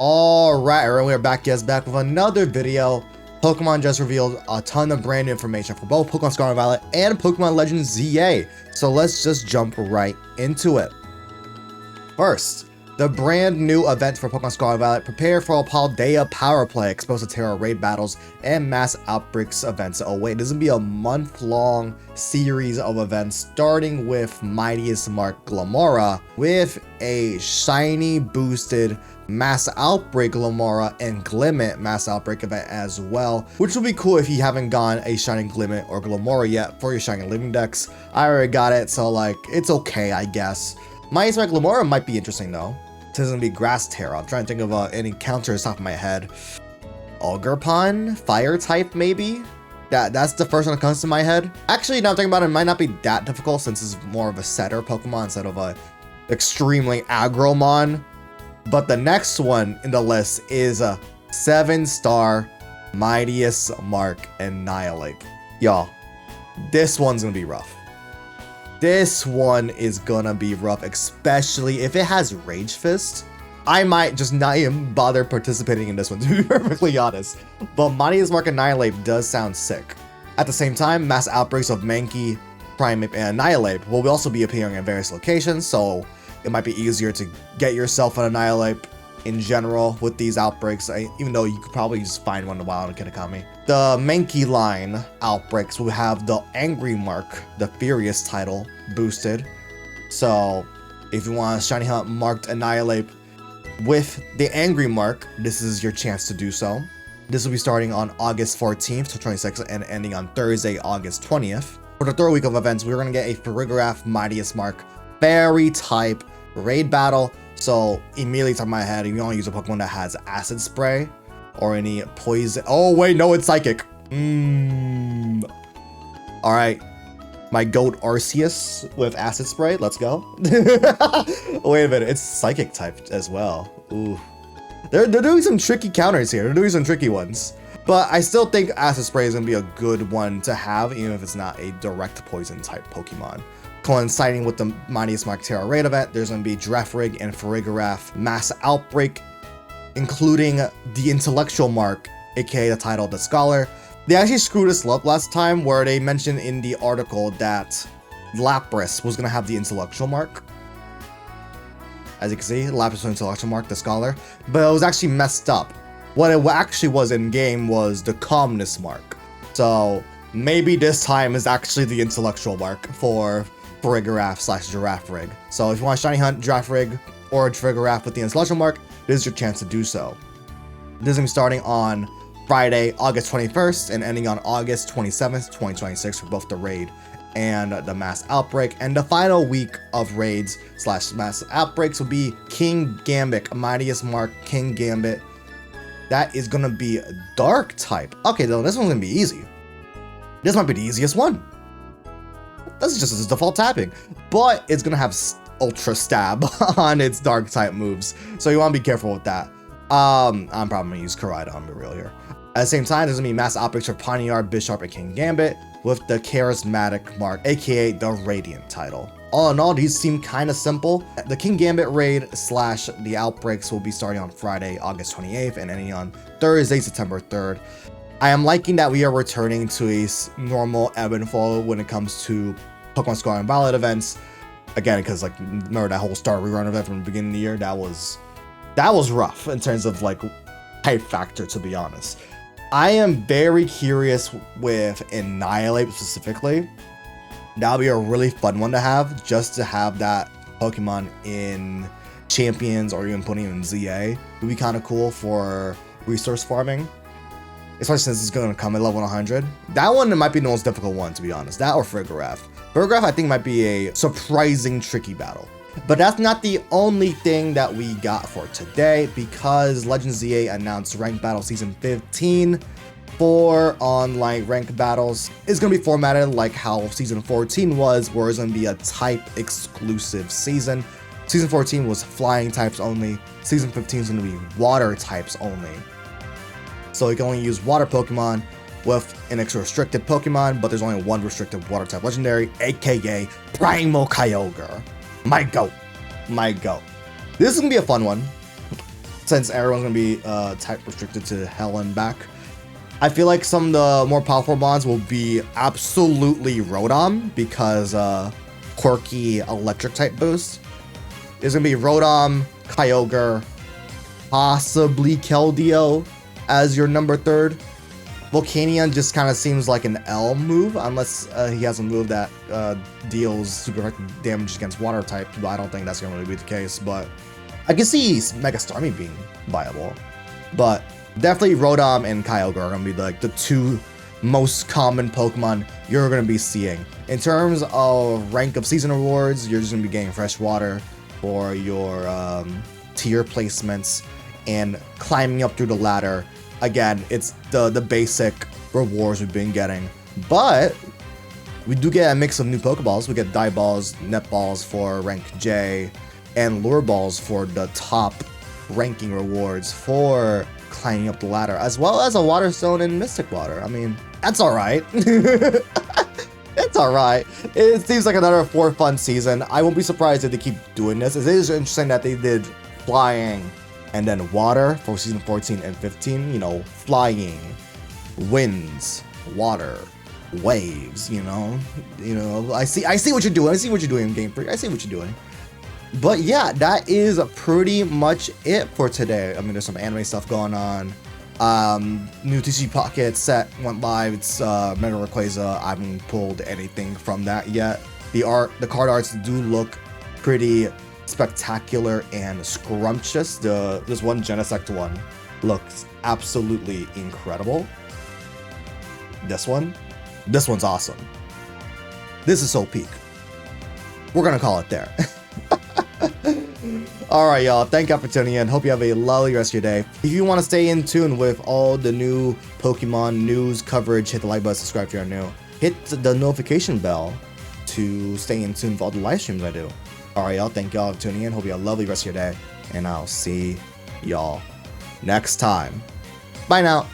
Alright, everyone, we're back with another video. Pokemon just revealed a ton of brand new information for both Pokemon Scarlet and Violet and Pokemon Legends ZA. So let's just jump right into it. First, the brand new event for Pokemon Scarlet and Violet. Prepare for a Paldea Power Play, exposed to Terra raid battles and mass outbreaks events. Oh wait, this is gonna be a month-long series of events starting with Mightiest Mark Glimmora with a shiny boosted Mass Outbreak Glimmora and Glimmet Mass Outbreak event as well, which will be cool if you haven't gotten a shiny Glimmet or Glimmora yet for your shiny living decks. I already got it, so like it's okay, I guess. Mightiest Mark Glimmora might be interesting though. This is gonna be Grass Terra. I'm trying to think of any counters off my head. Ogerpon, Fire type maybe. That's the first one that comes to my head. Actually, now I'm thinking about it, it might not be that difficult since it's more of a setter Pokemon instead of a extremely aggromon. But the next one in the list is a 7-star Mightiest Mark Annihilate. Y'all, this one's gonna be rough. This one is gonna be rough, especially if it has Rage Fist. I might just not even bother participating in this one, to be perfectly honest. But Mightiest Mark Annihilate does sound sick. At the same time, mass outbreaks of Mankey, Primeape, and Annihilate will also be appearing in various locations, so it might be easier to get yourself an Annihilate in general with these outbreaks, even though you could probably just find one in the wild in Kitakami. The Mankey line outbreaks will have the Angry Mark, the Furious title, boosted. So if you want a shiny hunt marked Annihilate with the Angry Mark, this is your chance to do so. This will be starting on August 14th to 26th and ending on Thursday, August 20th. For the third week of events, we're going to get a Farigiraf Mightiest Mark Fairy type raid battle. So immediately top of my head, if you want to use a Pokemon that has Acid Spray or any poison. Oh wait, no, it's Psychic. All right, my goat Arceus with Acid Spray. Let's go. Wait a minute, it's Psychic type as well. Ooh, they're doing some tricky counters here. They're doing some tricky ones. But I still think Acid Spray is gonna be a good one to have, even if it's not a direct poison type Pokemon. Coinciding with the Mightiest Mark Terra raid event, there's going to be Drefrig and Farigiraf Mass Outbreak, including the Intellectual Mark, aka the title of the Scholar. They actually screwed us up last time where they mentioned in the article that Lapras was going to have the Intellectual Mark. As you can see, Lapras was Intellectual Mark, the Scholar, but it was actually messed up. What it actually was in game was the Calmness Mark. So maybe this time is actually the Intellectual Mark for Farigiraf / Girafarig. So if you want to shiny hunt Girafarig or Farigiraf with the Intellectual Mark, this is your chance to do so. This is going to be starting on Friday, August 21st and ending on August 27th, 2026 for both the raid and the mass outbreak. And the final week of raids / mass outbreaks will be King Gambit, Mightiest Mark King Gambit. That is going to be Dark type. Okay, though, this one's going to be easy. This might be the easiest one. This is just its default tapping, but it's gonna have Ultra Stab on its Dark type moves, so you want to be careful with that. I'm probably gonna use Koraidon, I'm real here. At the same time, there's gonna be mass outbreaks for Pawniard, Bisharp, and King Gambit with the Charismatic Mark, aka the Radiant title. All in all, these seem kind of simple. The King Gambit raid / the outbreaks will be starting on Friday, August 28th, and ending on Thursday, September 3rd. I am liking that we are returning to a normal ebb and flow when it comes to Pokemon Scarlet and Violet events. Again, because like remember that whole Star rerun event from the beginning of the year, that was rough in terms of like hype factor, to be honest. I am very curious with Annihilate specifically. That'll be a really fun one to have, just to have that Pokemon in Champions or even putting it in ZA would be kind of cool for resource farming. Especially since it's going to come at level 100. That one might be the most difficult one, to be honest. That or Farigiraf. Farigiraf, I think, might be a surprising tricky battle. But that's not the only thing that we got for today, because Legends ZA announced Ranked Battle Season 15 for online ranked battles. It's going to be formatted like how Season 14 was, where it's going to be a type-exclusive season. Season 14 was flying types only. Season 15 is going to be water types only. So you can only use water Pokemon with an extra restricted Pokemon, but there's only one restricted water type legendary, aka Primal Kyogre. My goat. This is gonna be a fun one. since everyone's gonna be type restricted to hell and back. I feel like some of the more powerful mons will be absolutely Rotom because quirky electric type boost. There's gonna be Rotom, Kyogre, possibly Keldeo as your number 3rd. Volcanion just kind of seems like an L move, unless he has a move that deals super effective damage against water type, but I don't think that's going to really be the case. But I can see Mega Starmie being viable. But definitely Rotom and Kyogre are going to be like the 2 most common Pokemon you're going to be seeing. In terms of rank of season rewards, you're just going to be getting fresh water for your tier placements and climbing up through the ladder. Again, it's the basic rewards we've been getting, but we do get a mix of new Pokeballs. We get Dive Balls, Net Balls for rank J, and Lure Balls for the top ranking rewards for climbing up the ladder, as well as a Water Stone and Mystic Water. I mean, that's alright. It's alright. It seems like another 4 fun season. I won't be surprised if they keep doing this. It is interesting that they did Flying and then Water for season 14 and 15, you know, flying, winds, water, waves, you know, I see what you're doing. I see what you're doing, Game Freak. I see what you're doing. But yeah, that is pretty much it for today. I mean, there's some anime stuff going on. New TCG Pocket set went live. It's Mega Rayquaza. I haven't pulled anything from that yet. The card arts do look pretty spectacular and scrumptious. This one Genesect one looks absolutely incredible. This one's awesome. This is so peak. We're gonna call it there. Alright, y'all. Thank you for tuning in. Hope you have a lovely rest of your day. If you want to stay in tune with all the new Pokemon news coverage, hit the like button, subscribe if you're new. Hit the notification bell to stay in tune with all the live streams I do. Alright, y'all. Thank y'all for tuning in. Hope you have a lovely rest of your day. And I'll see y'all next time. Bye now.